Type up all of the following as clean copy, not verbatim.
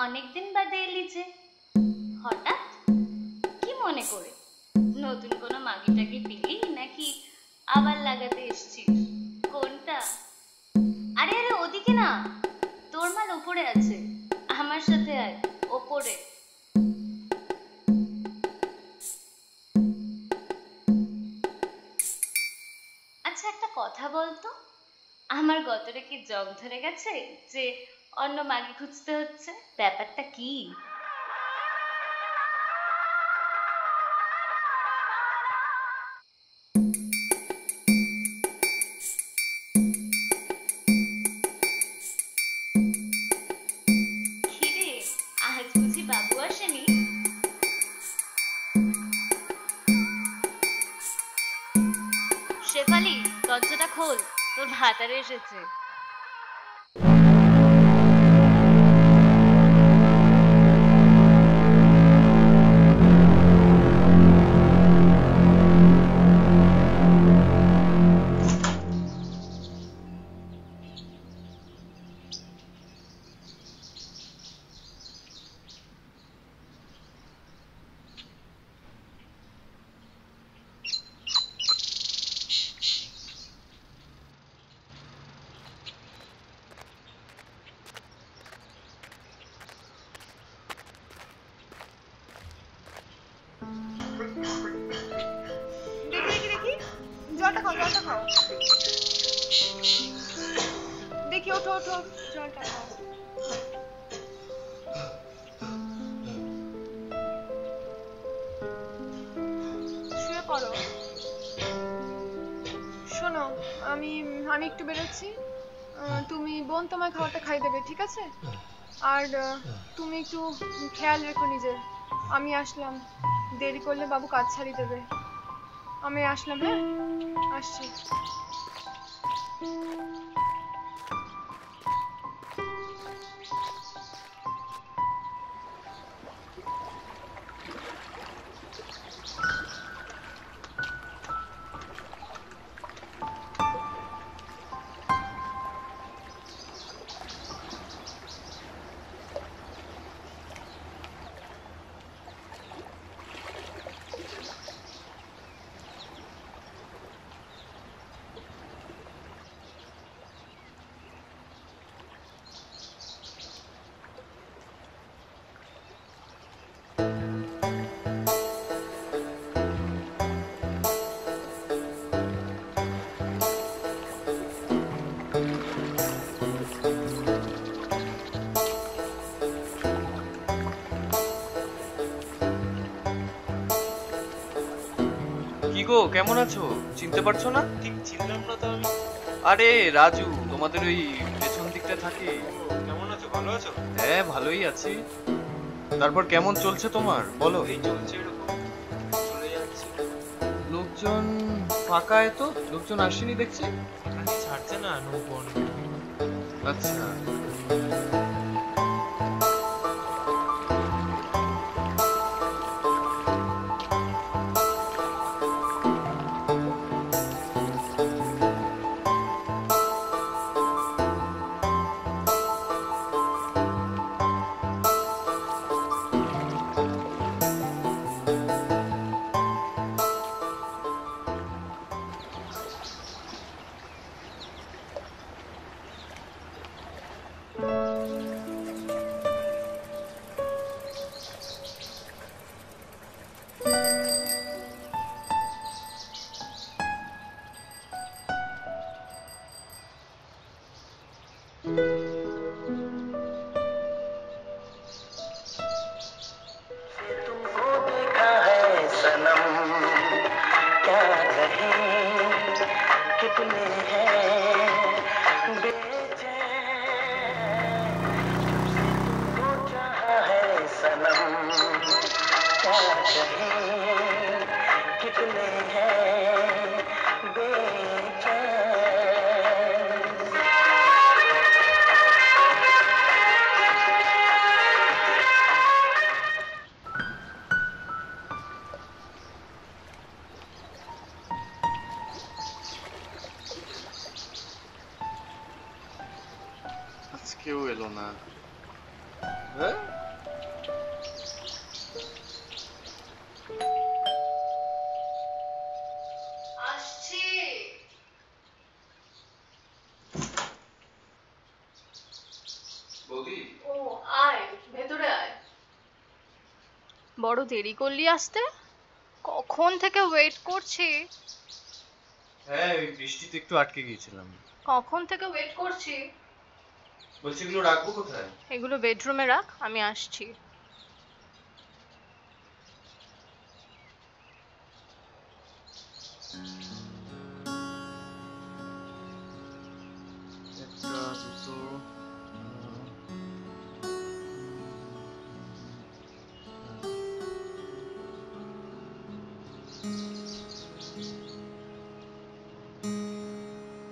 অনেকদিন বাদে এলি যে, হঠাৎ কি মনে করে? নতুন কোনো মাগি টাগি পেলি নাকি আবার লাগাতে এসছিস? কোনটা? আরে আরে ওদিকে না, তোর মাল ওপরে আছে, আমার সাথে আয় ওপরে। আচ্ছা একটা কথা বলতো, আমার গতরে কি জং ধরে গেছে যে অন্য মাগি খুঁজতে হচ্ছে? ব্যাপারটা কি? খিরে, আজ বুঝি বাবু আসেনি? শেফালি, দরজাটা খোল, তোর ভাতারে এসেছে। দেখি দেখি দেখি, জলটা খাও, জলটা খাও। দেখি, ওঠো ওঠো, জলটা খাও। শুয়ে পড়ো। শোনো, আমি আমি একটু বেরোচ্ছি, তুমি বোন তোমার খাবারটা খাই দেবে, ঠিক আছে? আর তুমি একটু খেয়াল রেখো নিজের। আমি আসলাম, দেরি করলে বাবু কাজ ছাড়িয়ে দেবে। আমি আসলাম, হ্যাঁ, আসছি। কি গো, কেমন আছো? চিনতে পারছো না? ঠিক চিনলাম না তো আমি। আরে রাজু, তোমাদের ওই পেছন দিকটা থাকে। কেমন আছো? ভালো আছো? হ্যাঁ ভালোই আছি। তারপর কেমন চলছে তোমার, বলো? এই চলছে এরকম, চলে যাচ্ছে। লোকজন ফাঁকায় তো, লোকজন আসেনি দেখছি। কাজে ছাড়ছে না নৌবন। আচ্ছা, तुमको देखा है सनम, क्या कहें कितने हैं बेचैन, तुमको चाहा है सनम, क्या कहें कितने हैं बेचैन। আজকেও এলো না। হ্যাঁ বড় দেরি করলি আসতে? কখন থেকে ওয়েট করছি। হ্যাঁ, ওই বৃষ্টিতে একটু আটকে গিয়েছিলাম। কখন থেকে ওয়েট করছি। বলছি এগুলো রাখবো কোথায়? এগুলো বেডরুমে রাখ, আমি আসছি। একটা, দুটো,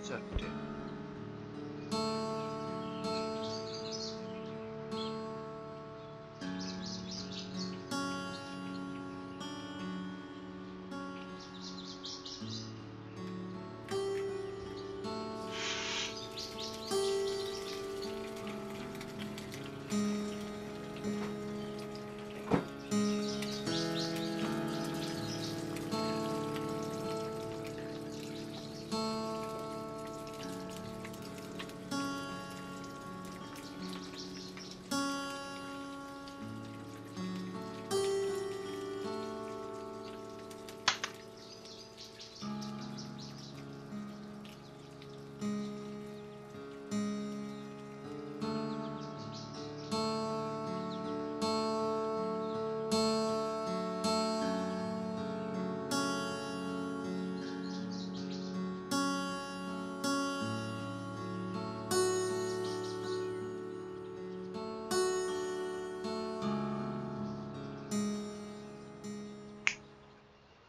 চারটে।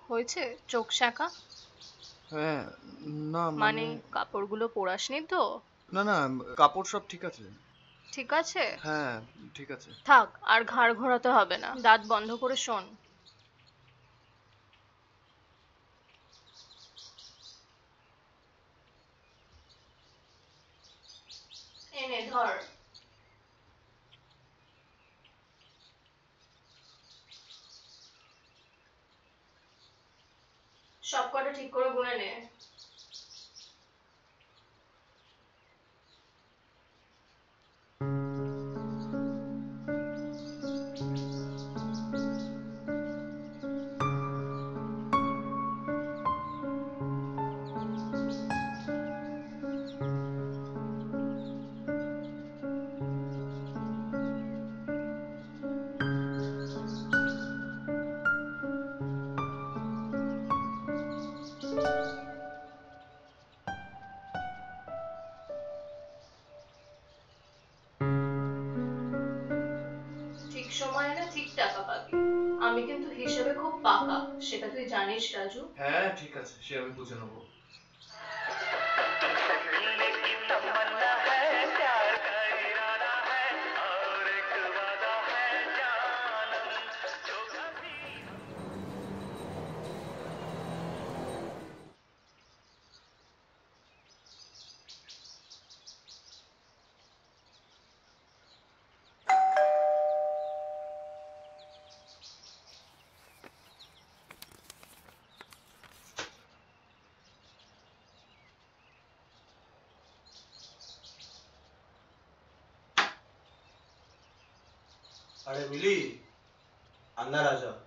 হয়েছে চোখ শাকা? হ্যাঁ, না মানে কাপড়গুলো পরাসনি তো? না না, কাপড় সব ঠিক আছে। ঠিক আছে, হ্যাঁ, ঠিক আছে। থাক, আর ঘাড় ঘোরাতে হবে না, দাঁত বন্ধ করে শোন। এনে ধর। সব কটা ঠিক করে গুনে নে। ঠিক সময় এলে ঠিক টাকা পাবি। আমি কিন্তু হিসেবে খুব পাকা, সেটা তুই জানিস রাজু। হ্যাঁ, ঠিক আছে, সে আমি বুঝে নেবো। मिलने की तमन्ना है, प्यार का इरादा है, और एक वादा है जानम, जो कभी अरे मिली, अंदर आ जाओ।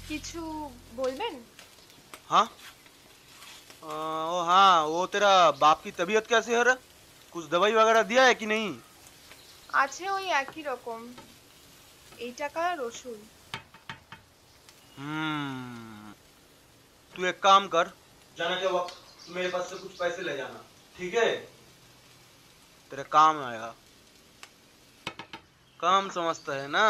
কিছু বলবেন? हाँ ओ हाँ, वो तेरा बाप की तबीयत कैसी है रे? कुछ दवाई वगैरह दिया है कि नहीं? আছে ওই একই রকম, এই টাকা আর ওষুধ। तू एक काम कर, जाने के वक्त तू मेरे पास से कुछ पैसे ले जाना, ठीक है? तेरे काम आएगा। काम समझता है ना?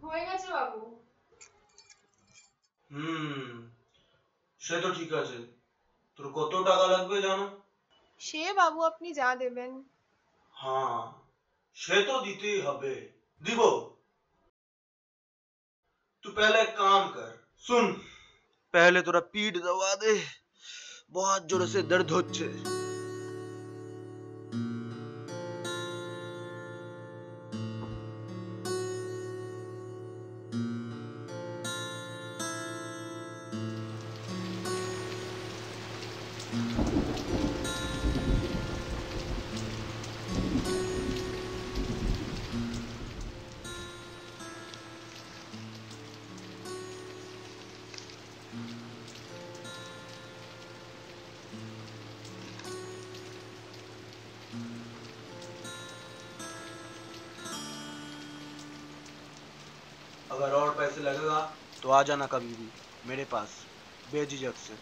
হয়ে গেছে বাবু। সে তো ঠিক আছে, তোর কত টাকা লাগবে জানো? সে বাবু আপনি যা দেবেন। हाँ, সে তো দিতেই হবে, দিব। तू पहले एक काम कर, सुन, पहले তোরা पीठ दबा दे, बहुत जोर से दर्द হচ্ছে। अगर और पैसे लगेगा तो आ जाना कभी भी मेरे पास, बेझिझक से।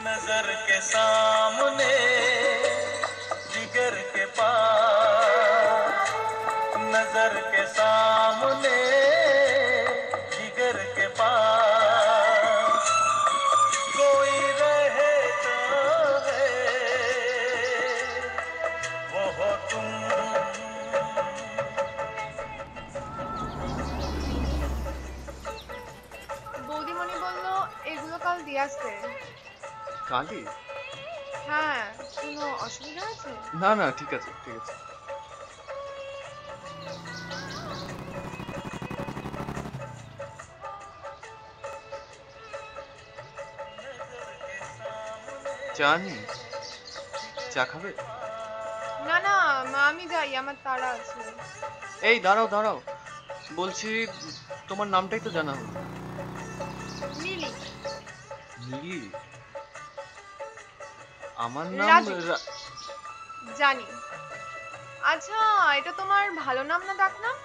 नजर के सामने जिगर के पास, नजर के सामने जिगर के पास कोई रहता है, वो हो तुम। বৌদিমণি বলল এগুলো কাল দিয়ে আসতে। কালি? হ্যাঁ, কোনো অসুবিধা আছে? না না, ঠিক আছে ঠিক আছে। চা নেই? চা খাবে? না না মা, আমি যাই, আমার তাড়া আছে। এই দাঁড়াও দাঁড়াও, বলছি তোমার নামটাই তো জানা হলো। মিলি। মিলি? আমার নাম রাজু। জানি। আচ্ছা, এটা তোমার ভালো নাম না ডাক নাম?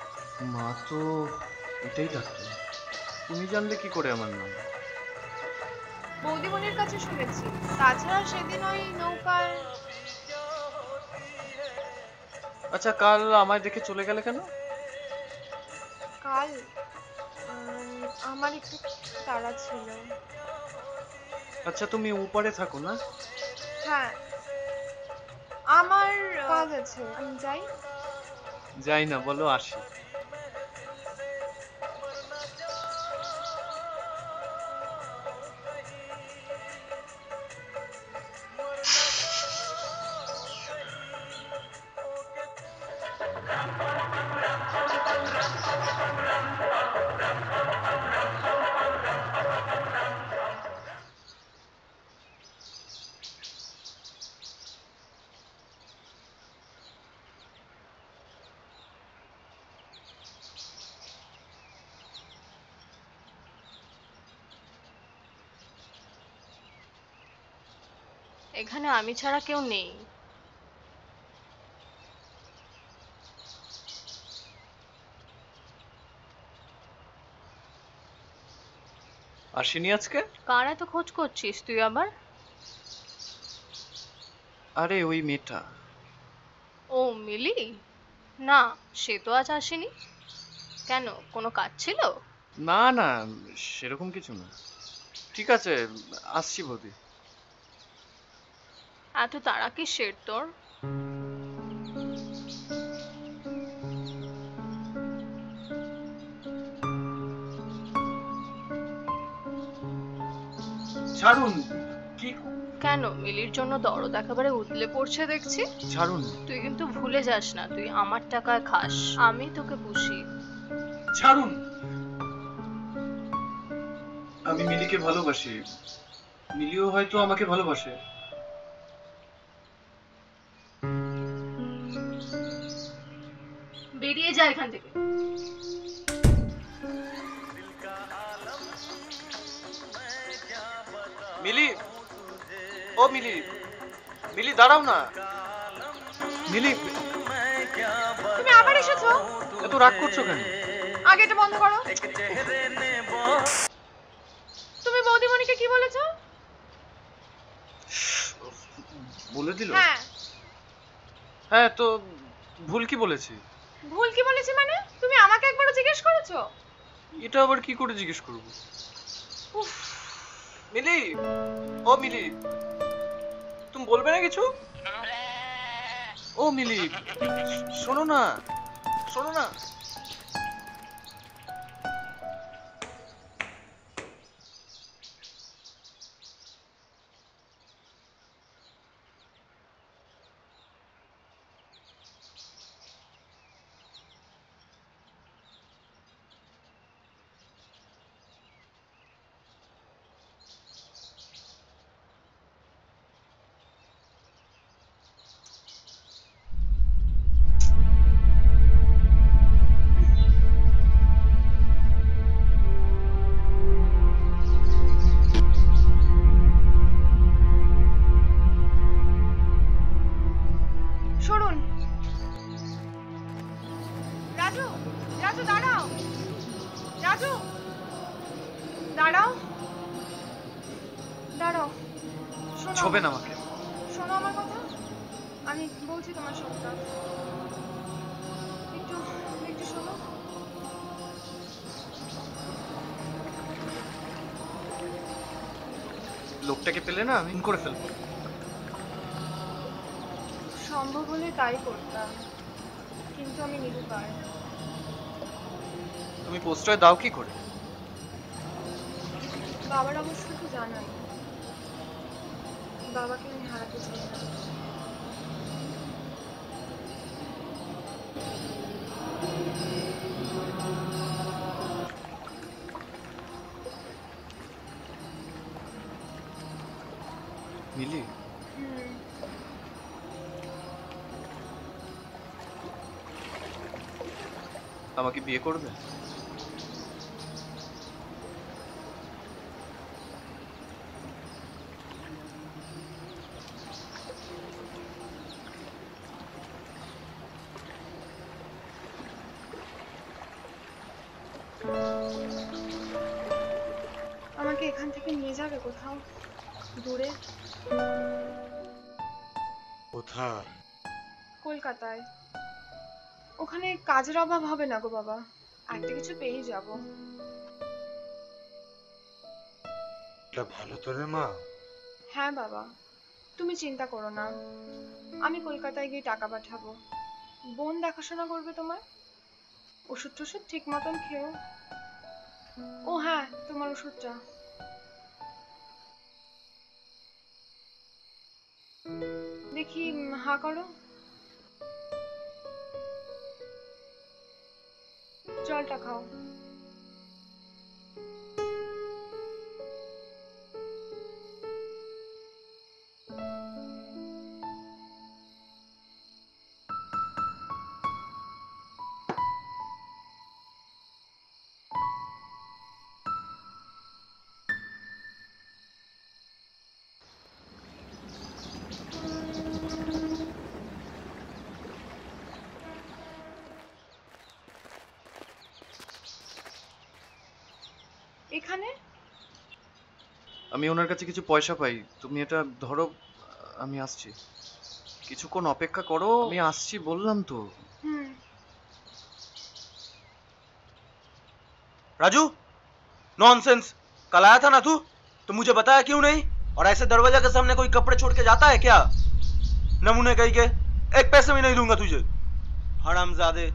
মা তো এটাই ডাকতো। তুমি জানলে কি করে আমার নাম? বৌদিমণির কাছে শুনেছি। তাছাড়া সেদিন ওই নৌকায়। আচ্ছা, কাল আমায় দেখে চলে গেলে কেন? কাল আমার একটু তাড়া ছিল। আচ্ছা, তুমি উপরে থাকো না? হ্যাঁ, আমার কাজ আছে, আমি যাই। যাই না, বলো আসি। এখানে আমি ছাড়া কেউ নেই। আসেনি আজকে? কার এত খোঁজ করছিস তুই আবার? আরে ওই মেয়েটা। ও মিলি? না, সে তো আজ আসেনি। কেন, কোনো কাজ ছিল? না না, সেরকম কিছু না। ঠিক আছে, আসছি বৌদি। এত তাড়া কিসের তোর? ছাড়ুন। কি? কেন, মিলির জন্য দরদ একেবারে উতলে পড়ছে দেখছি। ছাড়ুন। তুই কিন্তু ভুলে যাস না, তুই আমার টাকায় খাস, আমি তোকে পুষি। ছাড়ুন। আমি মিলিকে ভালোবাসি, মিলিও হয়তো আমাকে ভালোবাসে। বেরিয়ে যা এখান থেকে। মিলি, ও মিলি, মিলি দাঁড়াও না। মিলি, তুমি আবার এসেছো? এত রাগ করছো কেন? আগে এটা বন্ধ করো। তুমি বৌদিমণিকে কি বলেছো? বলে দিল? হ্যাঁ। হ্যাঁ, তো ভুল কি বলেছি? ভুল কি বলেছি মানে? তুমি আমাকে একবারও জিজ্ঞেস করেছো? এটা আবার কি করে জিজ্ঞেস করবো? উফ, মিলি, ও মিলি, তুমি বলবে না কিছু? ও মিলি, শোনো না, শোনো না। সরুন। রাজু, রাজু দাঁড়াও। রাজু দাঁড়াও, দাঁড়াও। শোনো, ছোবেন আমাকে। শোনো আমার কথা, আমি বলছি তোমার সবটা। একটু একটু শোনো। লোকটাকে পেলে না আমি করে ফেলবো। সম্ভব হলে তাই করতাম, কিন্তু আমি নিরুপায়। তুমি পোস্টার দাও কি করে? বাবার অবস্থা তো জানাই, বাবাকে আমি হারাতে চাই না। মিলি, হুম, আমাকে বিয়ে করবে? আমাকে এখান থেকে নিয়ে যাবে কোথাও দূরে? কোথায়? কলকাতায়। ওখানে কাজের অভাব হবে না গো বাবা, একটা কিছু পেয়েই যাব। এটা ভালো তো রে মা। হ্যাঁ বাবা, তুমি চিন্তা করো না, আমি কলকাতায় গিয়ে টাকা পাঠাবো। বোন দেখাশোনা করবে তোমার, ওষুধ টষুধ ঠিক মতন খেও। ও হ্যাঁ, তোমার ওষুধটা। দেখি হা করো, জলটা খাও। এখানে আমি ওনার কাছে কিছু পয়সা পাই, তুমি এটা ধরো, আমি আসছি। কিছুক্ষণ অপেক্ষা করো, আমি আসছি বললাম তো। হুম। राजू नॉनसेंस, कल आया था ना तू, तो मुझे बताया क्यों नहीं? और ऐसे दरवाजा के सामने कोई कपड़े छोड़ के जाता है क्या? नमूने कहीं के, एक पैसे भी नहीं दूंगा तुझे, हरामजादे।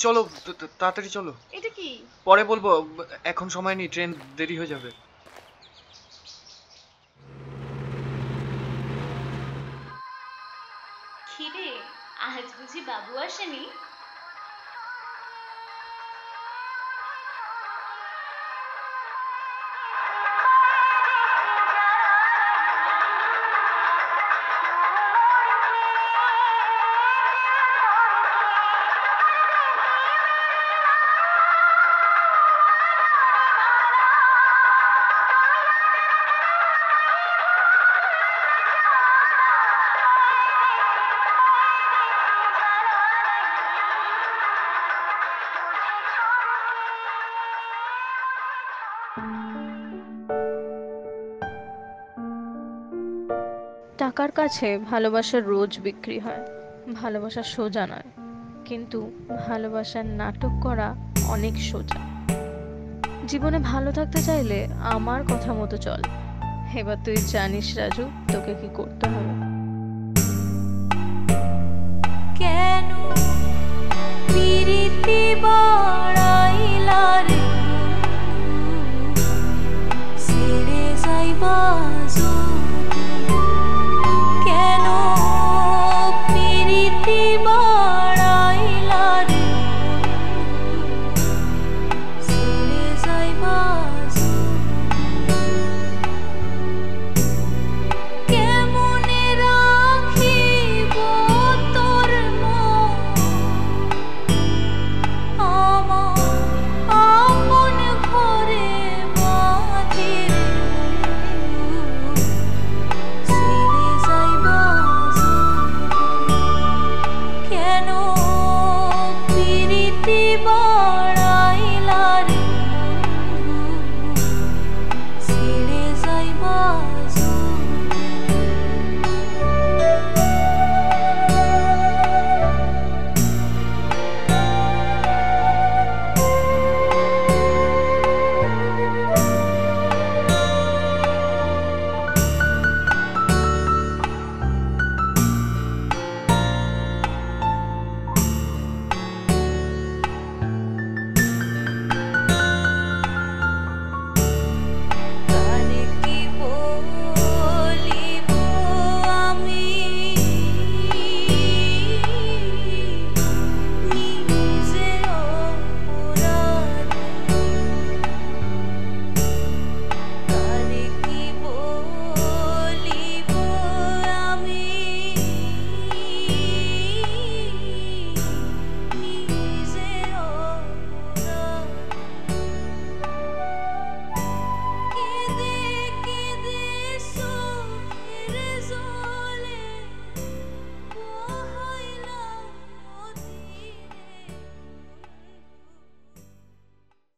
চলো তাড়াতাড়ি চলো। এটা কি? পরে বলবো, এখন সময় নেই, ট্রেন দেরি হয়ে যাবে। খিরে, আজ বুঝি বাবু আসেনি? টাকার কাছে ভালোবাসার রোজ বিক্রি হয়, ভালোবাসা সোজা নয়, কিন্তু ভালোবাসার নাটক করা অনেক সোজা। জীবনে ভালো থাকতে চাইলে আমার কথা মতো চল। এবার তুই জানিস রাজু, তোকে কি করতে হবে। কেন পিরিতি বাড়াইলা রে সেরে যাইবা কেন পিরিতি বাড়াইলা রে সেরে যাইবা কেমনে রাখিব তোর আমার আপন ঘরে বাঁধিরে ছেড়ে যাইবা কেন পিরিতি